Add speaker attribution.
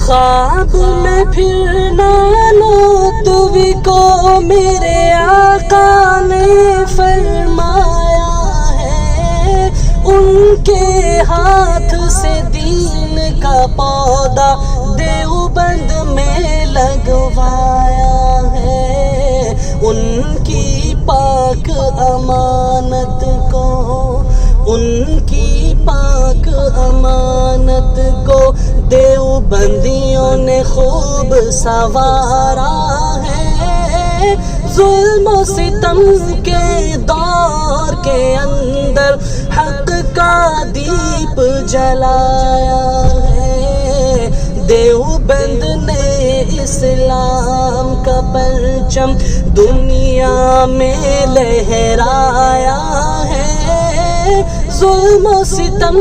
Speaker 1: خواب میں پھر نہ لو تو کو میرے آقا نے فرمایا ہے، ان کے ہاتھ سے دین کا پودا دیوبند میں لگوایا ہے، ان کی پاک امانت کو، ان کی پاک امانت کو دیوبندیوں نے خوب سنوارا ہے، ظلم و ستم کے دور کے اندر حق کا دیپ جلایا ہے، دیوبند نے اسلام کا پرچم دنیا میں لہرایا ہے، ظلم و ستم